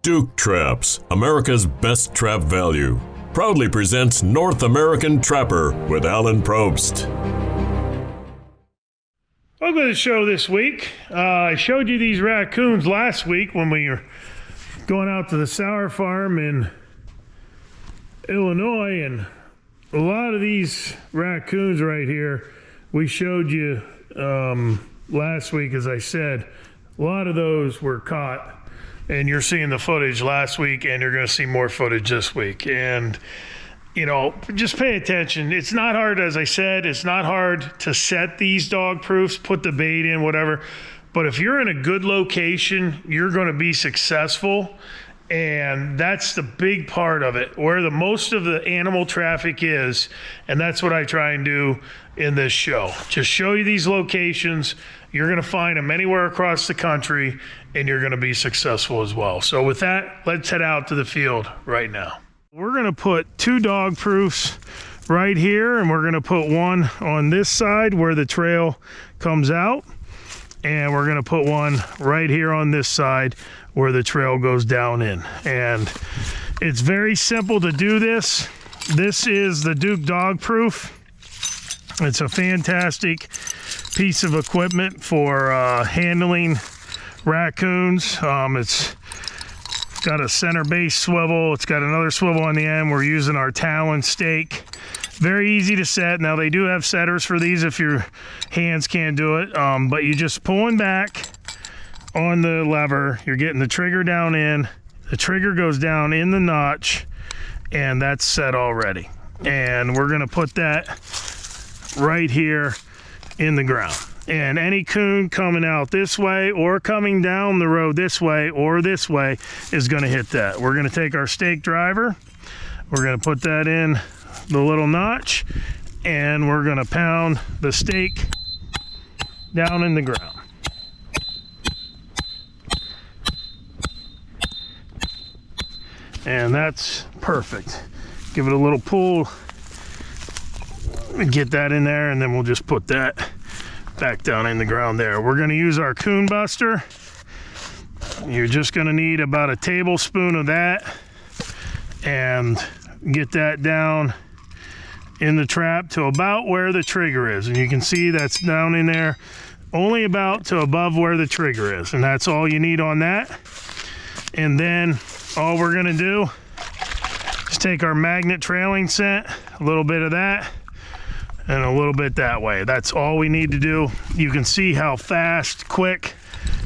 Duke Traps, America's best trap value, proudly presents North American Trapper with Alan Probst. Welcome to the show this week. I showed you these raccoons last week when we were going out to the SAUER farm in Illinois, and a lot of these raccoons right here we showed you last week. As I said, a lot of those were caught, and you're seeing the footage last week, and you're going to see more footage this week. And you know, just pay attention. It's not hard, as I said, it's not hard to set these dog proofs, put the bait in, whatever. But if you're in a good location, you're going to be successful. And that's the big part of it, where the most of the animal traffic is. And that's what I try and do in this show. Just show you these locations. You're going to find them anywhere across the country, and you're going to be successful as well. So with that, let's head out to the field right now. We're going to put 2 dog proofs right here, and we're going to put one on this side where the trail comes out, and we're going to put one right here on this side where the trail goes down in. And it's very simple to do this. This is the Duke dog proof. It's a fantastic piece of equipment for handling raccoons. It's got a center base swivel. It's got another swivel on the end. We're using our Talon stake. Very easy to set. Now they do have setters for these if your hands can't do it, but you just pulling back on the lever, you're getting the trigger down in, the trigger goes down in the notch, and that's set already. And we're gonna put that right here in the ground. And any coon coming out this way or coming down the road this way or this way is gonna hit that. We're gonna take our stake driver, we're gonna put that in the little notch, and we're gonna pound the stake down in the ground. And that's perfect. Give it a little pull, get that in there, and then we'll just put that back down in the ground there. We're going to use our coon buster. You're just going to need about a tablespoon of that, and get that down in the trap to about where the trigger is. And you can see that's down in there only about to above where the trigger is, and that's all you need on that. And then all we're going to do is take our magnet trailing scent, a little bit of that and a little bit that way. That's all we need to do. You can see how fast, quick,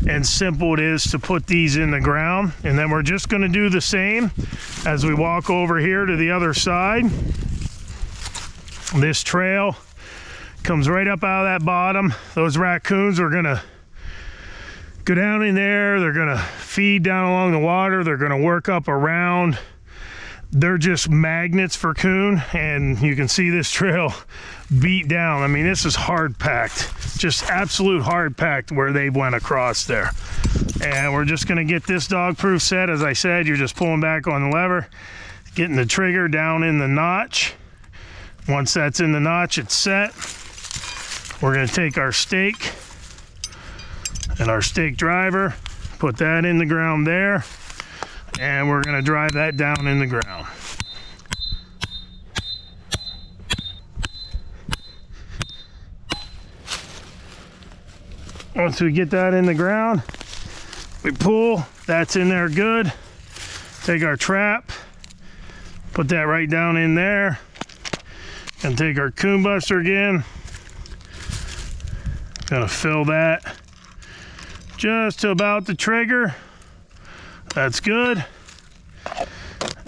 and simple it is to put these in the ground. And then we're just going to do the same as we walk over here to the other side. This trail comes right up out of that bottom. Those raccoons are going to go down in there. They're going to feed down along the water. They're going to work up around. They're just magnets for coon, and you can see this trail beat down. I mean, this is hard packed, just absolute hard packed where they went across there. And we're just going to get this dog proof set. As I said, you're just pulling back on the lever, getting the trigger down in the notch. Once that's in the notch, it's set. We're going to take our stake and our stake driver, put that in the ground there, and we're going to drive that down in the ground. Once we get that in the ground, we pull, that's in there good. Take our trap, put that right down in there, and take our coon buster again. Gonna fill that just to about the trigger. That's good.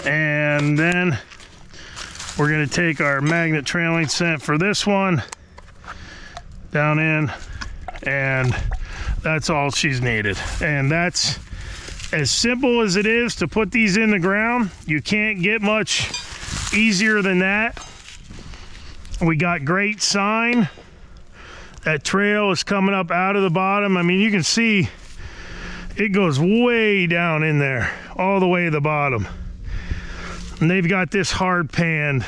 And then we're going to take our magnet trailing scent for this one down in, and that's all she's needed. And that's as simple as it is to put these in the ground. You can't get much easier than that. We got great sign. That trail is coming up out of the bottom. I mean, you can see it goes way down in there, all the way to the bottom. And they've got this hard pan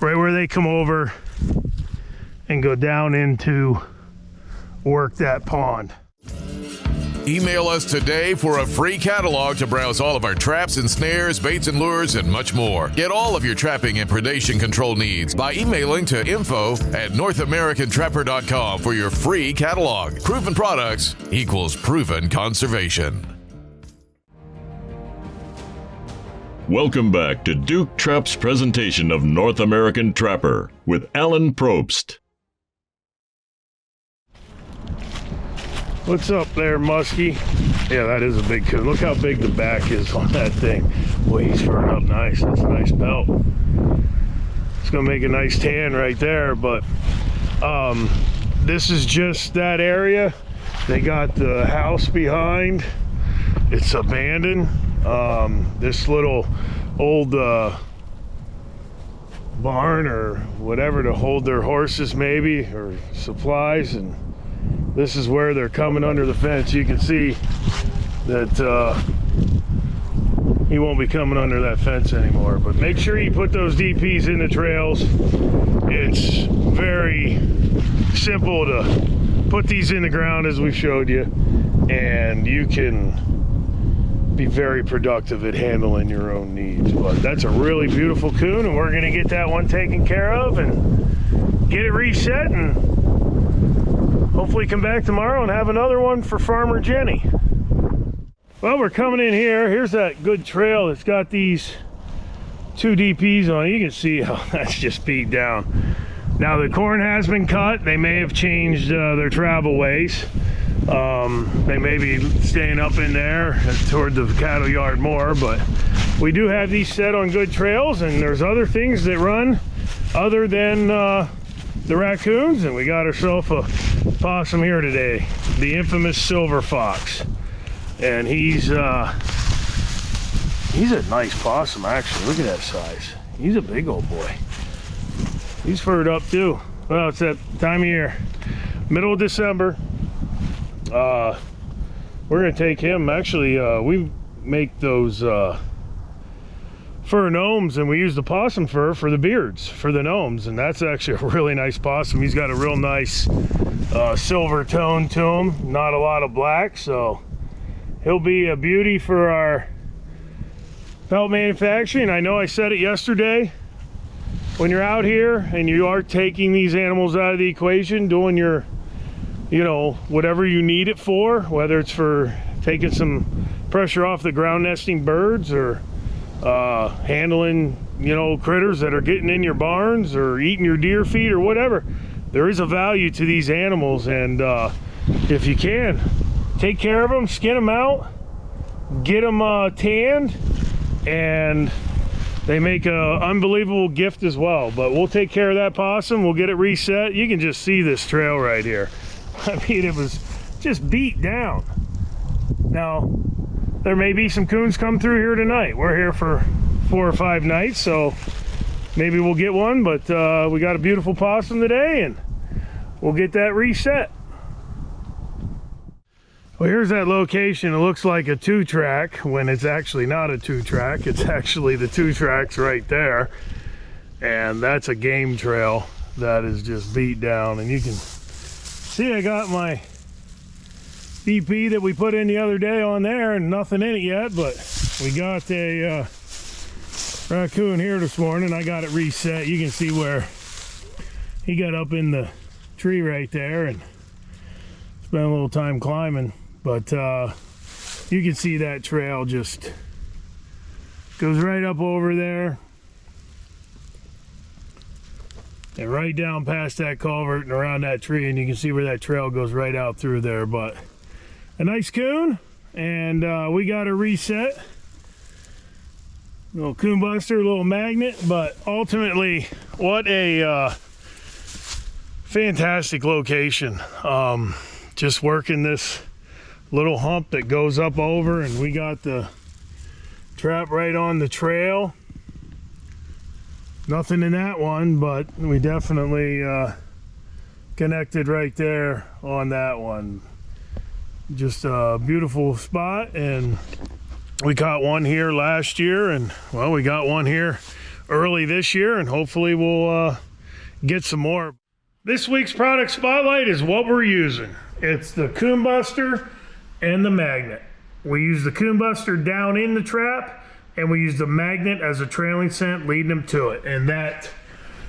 right where they come over and go down into work that pond. Email us today for a free catalog to browse all of our traps and snares, baits and lures, and much more. Get all of your trapping and predation control needs by emailing to info@NorthAmericanTrapper.com for your free catalog. Proven products equals proven conservation. Welcome back to Duke Trap's presentation of North American Trapper with Alan Probst. What's up there, Muskie? Yeah, that is a big coon. Look how big the back is on that thing. Boy, he's furred up nice. That's a nice belt. It's gonna make a nice tan right there, but this is just that area. They got the house behind. It's abandoned. This little old barn or whatever to hold their horses maybe, or supplies, and this is where they're coming under the fence. You can see that he won't be coming under that fence anymore, but make sure you put those DPs in the trails. It's very simple to put these in the ground as we showed you, and you can be very productive at handling your own needs. But that's a really beautiful coon, and we're going to get that one taken care of and get it reset, and hopefully come back tomorrow and have another one for Farmer Jenny. Well, we're coming in here. Here's that good trail that's got these 2 DPs on it. You can see how that's just beat down. Now the corn has been cut. They may have changed their travel ways. They may be staying up in there toward the cattle yard more, but we do have these set on good trails, and there's other things that run other than the raccoons, and we got ourselves a possum here today, the infamous silver fox, and he's a nice possum actually. Look at that size. He's a big old boy. He's furred up too. Well, it's that time of year, middle of December. We're gonna take him. Actually, we make those fur gnomes, and we use the possum fur for the beards for the gnomes, and that's actually a really nice possum. He's got a real nice silver tone to him, not a lot of black, so he'll be a beauty for our pelt manufacturing. I know I said it yesterday, when you're out here and you are taking these animals out of the equation, doing your, you know, whatever you need it for, whether it's for taking some pressure off the ground nesting birds, or handling, you know, critters that are getting in your barns, or eating your deer feed, or whatever, there is a value to these animals. And if you can, take care of them, skin them out, get them tanned, and they make an unbelievable gift as well. But we'll take care of that possum. We'll get it reset. You can just see this trail right here. I mean, it was just beat down. Now, there may be some coons come through here tonight. We're here for 4 or 5 nights, so maybe we'll get one, but we got a beautiful possum today, and we'll get that reset. Well, here's that location. It looks like a 2-track when it's actually not a 2-track. It's actually the 2 tracks right there, and that's a game trail that is just beat down. And you can see I got my DP that we put in the other day on there, and nothing in it yet, but we got a raccoon here this morning. I got it reset. You can see where he got up in the tree right there and spent a little time climbing, but you can see that trail just goes right up over there and right down past that culvert and around that tree, and you can see where that trail goes right out through there. But a nice coon, and we got a reset, little coon buster, little magnet. But ultimately, what a fantastic location. Just working this little hump that goes up over, and we got the trap right on the trail. Nothing in that one, but we definitely connected right there on that one. Just a beautiful spot, and we caught one here last year, and well, we got one here early this year, and hopefully we'll get some more. This week's product spotlight is what we're using. It's the Coon Buster and the magnet. We use the coon buster down in the trap, and we use the magnet as a trailing scent leading them to it. And that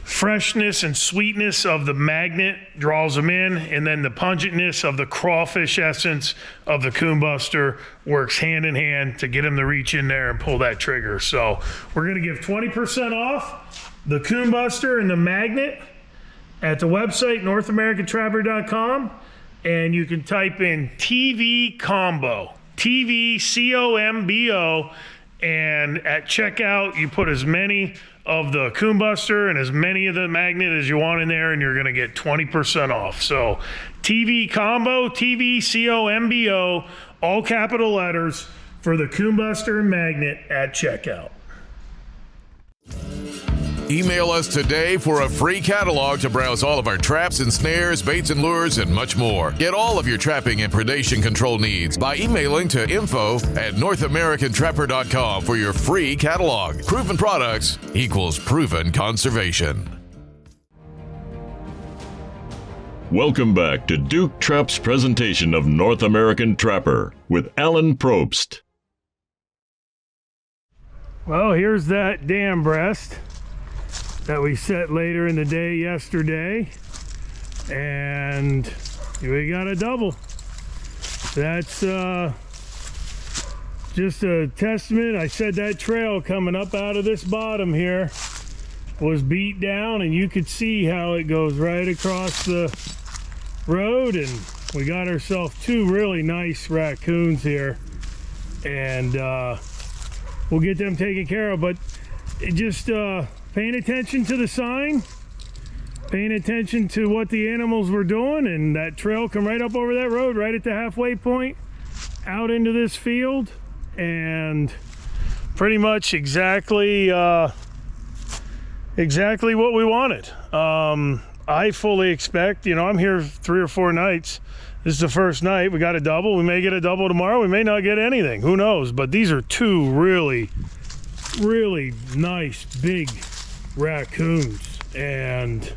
freshness and sweetness of the magnet draws them in, and then the pungentness of the crawfish essence of the coon buster works hand in hand to get them to reach in there and pull that trigger. So we're going to give 20% off the coon buster and the magnet at the website NorthAmericanTrapper.com, and you can type in TV Combo, TV COMBO, and at checkout you put as many of the coon buster and as many of the magnet as you want in there, and you're going to get 20% off. So TV Combo, TV COMBO, all capital letters for the coon buster and magnet at checkout. Email us today for a free catalog to browse all of our traps and snares, baits and lures, and much more. Get all of your trapping and predation control needs by emailing to info@NorthAmericanTrapper.com for your free catalog. Proven products equals proven conservation. Welcome back to Duke Trap's presentation of North American Trapper with Alan Probst. Well, here's that dam breast that we set later in the day yesterday, and we got a double. That's just a testament. I said that trail coming up out of this bottom here was beat down, and you could see how it goes right across the road, and we got ourselves two really nice raccoons here, and we'll get them taken care of. But it just paying attention to the sign, paying attention to what the animals were doing, and that trail come right up over that road right at the halfway point out into this field, and pretty much exactly what we wanted. I fully expect, I'm here 3 or 4 nights. This is the first night. We got a double. We may get a double tomorrow. We may not get anything. Who knows? But these are two really, really nice big raccoons, and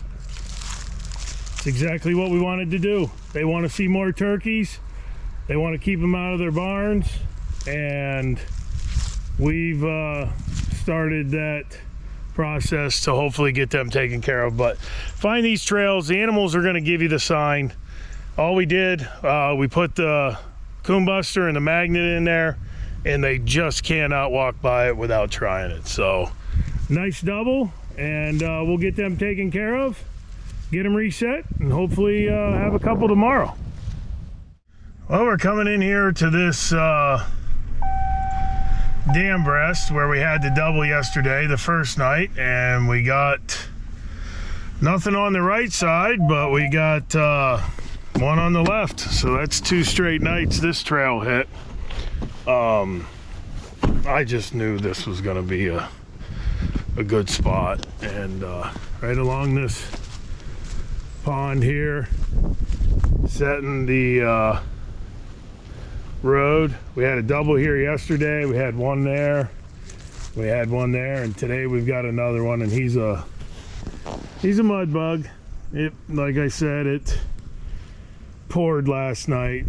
it's exactly what we wanted to do. They want to see more turkeys. They want to keep them out of their barns, and we've started that process to hopefully get them taken care of. But find these trails. The animals are going to give you the sign. All we did, we put the coon buster and the magnet in there, and they just cannot walk by it without trying it. So nice double, and we'll get them taken care of, get them reset, and hopefully have a couple tomorrow. Well, we're coming in here to this dam breast where we had the double yesterday, the first night, and we got nothing on the right side, but we got one on the left. So that's 2 straight nights this trail hit. I just knew this was going to be a good spot, and right along this pond here, setting the road. We had a double here yesterday. We had one there, we had one there, and today we've got another one, and he's a mud bug. Like I said, it poured last night.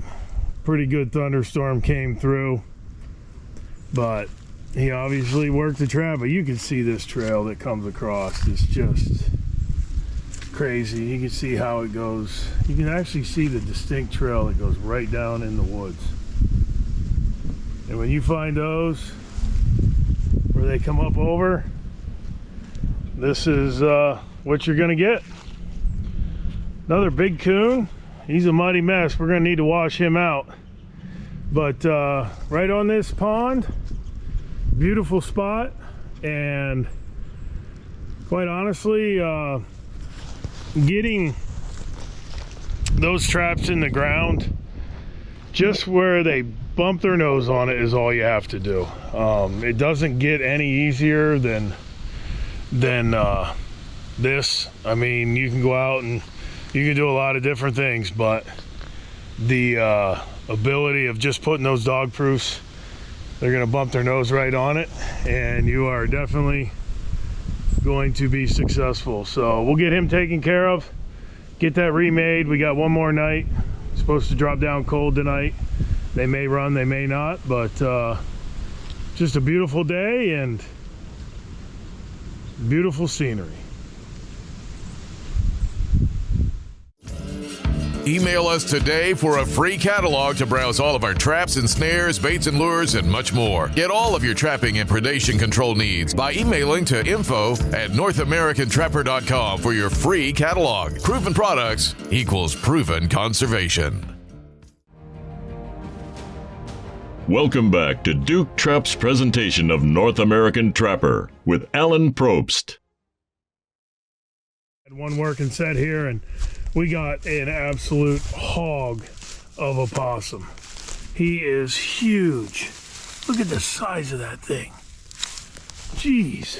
Pretty good thunderstorm came through, but he obviously worked the trap. But you can see this trail that comes across. It's just crazy. You can see how it goes. You can actually see the distinct trail that goes right down in the woods. And when you find those where they come up over, this is what you're gonna get. Another big coon. He's a muddy mess. We're gonna need to wash him out. But right on this pond, beautiful spot, and quite honestly, getting those traps in the ground just where they bump their nose on it is all you have to do. It doesn't get any easier than this. I mean, you can go out and you can do a lot of different things, but the ability of just putting those dog proofs, they're going to bump their nose right on it, and you are definitely going to be successful. So we'll get him taken care of, get that remade. We got one more night. It's supposed to drop down cold tonight. They may run, they may not, but just a beautiful day and beautiful scenery. Email us today for a free catalog to browse all of our traps and snares, baits and lures, and much more. Get all of your trapping and predation control needs by emailing to info@NorthAmericanTrapper.com for your free catalog. Proven products equals proven conservation. Welcome back to Duke Trap's presentation of North American Trapper with Alan Probst. Had one working set here, and we got an absolute hog of a possum. He is huge. Look at the size of that thing. Jeez.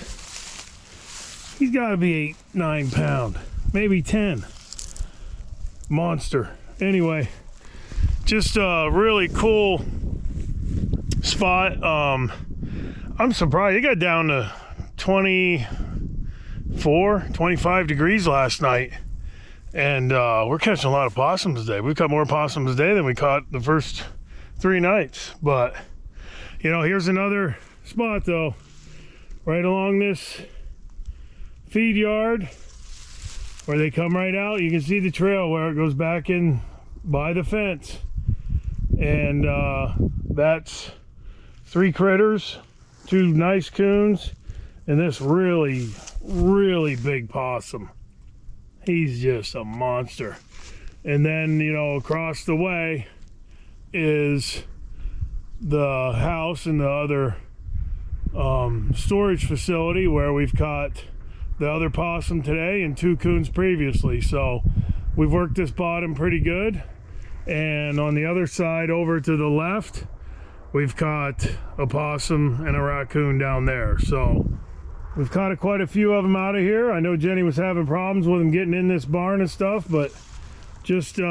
He's got to be 8, 9 pound, maybe 10. Monster. Anyway, just a really cool spot. I'm surprised it got down to 24, 25 degrees last night. And we're catching a lot of possums today. We've caught more possums today than we caught the first 3 nights. But, you know, here's another spot, though. Right along this feed yard where they come right out. You can see the trail where it goes back in by the fence. And that's 3 critters, 2 nice coons, and this really, really big possum. He's just a monster. And then, you know, across the way is the house and the other storage facility where we've caught the other possum today and 2 coons previously. So we've worked this bottom pretty good. And on the other side over to the left, we've caught a possum and a raccoon down there. So we've caught quite a few of them out of here. I know Jenny was having problems with them getting in this barn and stuff, but just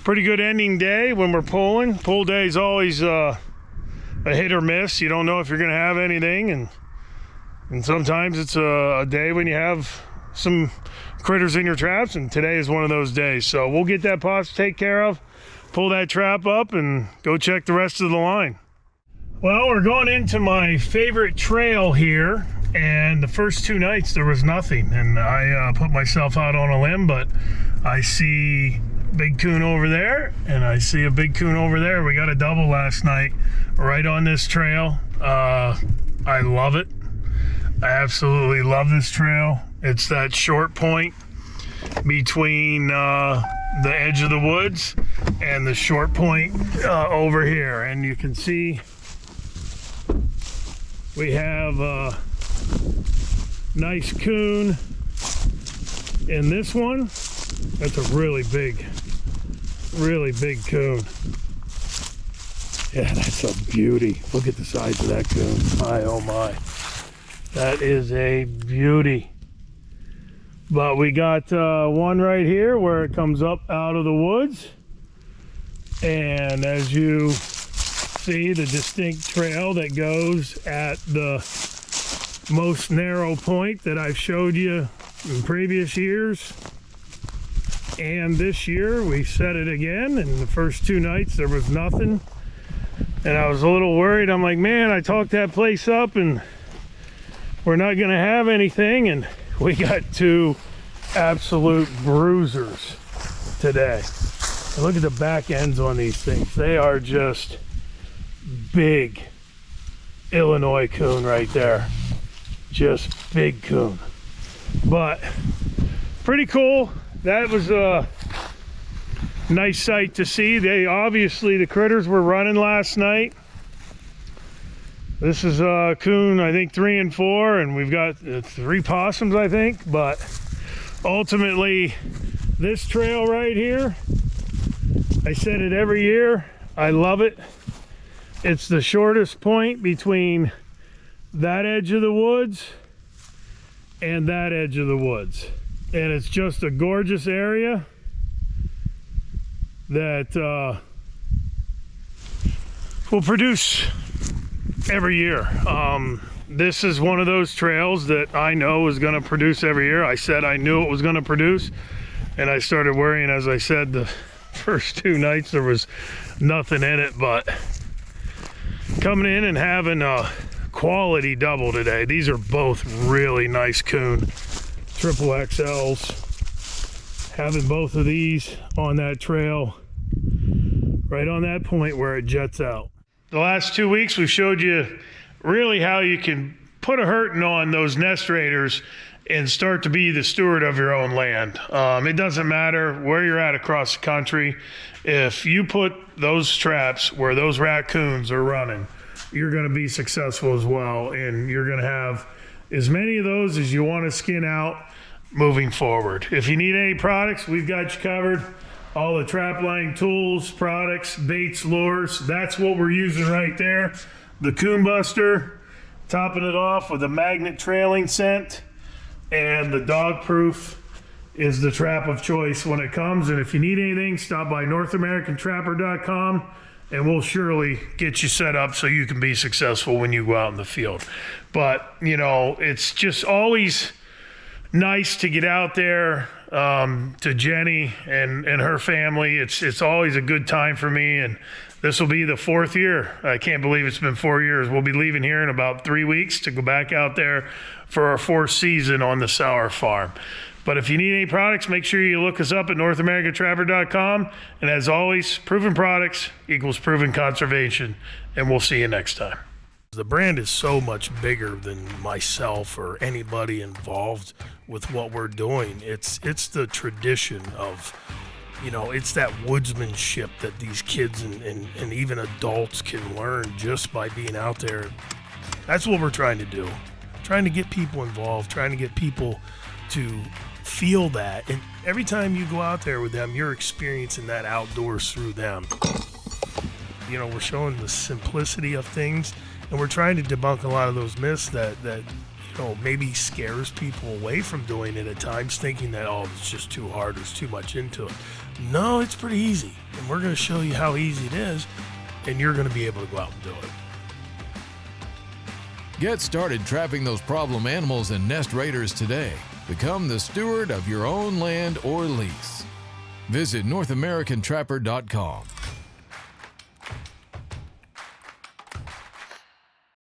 pretty good ending day when we're pulling. Pull day is always a hit or miss. You don't know if you're going to have anything, and sometimes it's a day when you have some critters in your traps, and today is one of those days. So we'll get that possum taken care of, pull that trap up, and go check the rest of the line. Well, we're going into my favorite trail here, and the first 2 nights there was nothing, and I put myself out on a limb, but I see big coon over there, and I see a big coon over there. We got a double last night right on this trail. I love it. I absolutely love this trail. It's that short point between the edge of the woods and the short point over here, and you can see we have a nice coon in this one. That's a really big coon. Yeah, that's a beauty. Look at the size of that coon. My, oh my. That is a beauty. But we got one right here where it comes up out of the woods. And as you see, the distinct trail that goes at the most narrow point that I've showed you in previous years. And this year we set it again, and the first 2 nights there was nothing. And I was a little worried. I'm like, man, I talked that place up and we're not gonna have anything, and we got 2 absolute bruisers today. And look at the back ends on these things. They are just big Illinois coon right there. Just big coon. But pretty cool. That was a nice sight to see. They obviously, the critters were running last night. This is coon, I think 3 and 4, and we've got 3 possums, I think. But ultimately, this trail right here, I said it every year, I love it. It's the shortest point between that edge of the woods and that edge of the woods. And it's just a gorgeous area that will produce every year. This is one of those trails that I know is going to produce every year. I said I knew it was going to produce, and I started worrying, as I said, the first 2 nights there was nothing in it, but coming in and having a quality double today. These are both really nice coon triple XLs. Having both of these on that trail, right on that point where it jets out. The last 2 weeks we've showed you really how you can put a hurting on those nest raiders and start to be the steward of your own land. It doesn't matter where you're at across the country. If you put those traps where those raccoons are running, you're going to be successful as well, and you're going to have as many of those as you want to skin out moving forward. If you need any products, we've got you covered. All the trapline tools, products, baits, lures, that's what we're using right there. The Coon Buster, topping it off with a magnet trailing scent, and the dog proof is the trap of choice when it comes. And if you need anything, stop by NorthAmericanTrapper.com and we'll surely get you set up so you can be successful when you go out in the field. But, you know, it's just always nice to get out there. To Jenny and her family, it's always a good time for me, and this will be the 4th year. I can't believe it's been 4 years. We'll be leaving here in about 3 weeks to go back out there for our 4th season on the SAUER farm. But if you need any products, make sure you look us up at NorthAmericanTrapper.com. And as always, proven products equals proven conservation, and we'll see you next time. The brand is so much bigger than myself or anybody involved with what we're doing. It's the tradition of, you know, it's that woodsmanship that these kids and even adults can learn just by being out there. That's what we're trying to do. Trying to get people involved, trying to get people to feel that. And every time you go out there with them, you're experiencing that outdoors through them. You know, we're showing the simplicity of things. And we're trying to debunk a lot of those myths that you know, maybe scares people away from doing it at times, thinking that, oh, it's just too hard, there's too much into it. No, it's pretty easy. And we're going to show you how easy it is, and you're going to be able to go out and do it. Get started trapping those problem animals and nest raiders today. Become the steward of your own land or lease. Visit NorthAmericanTrapper.com.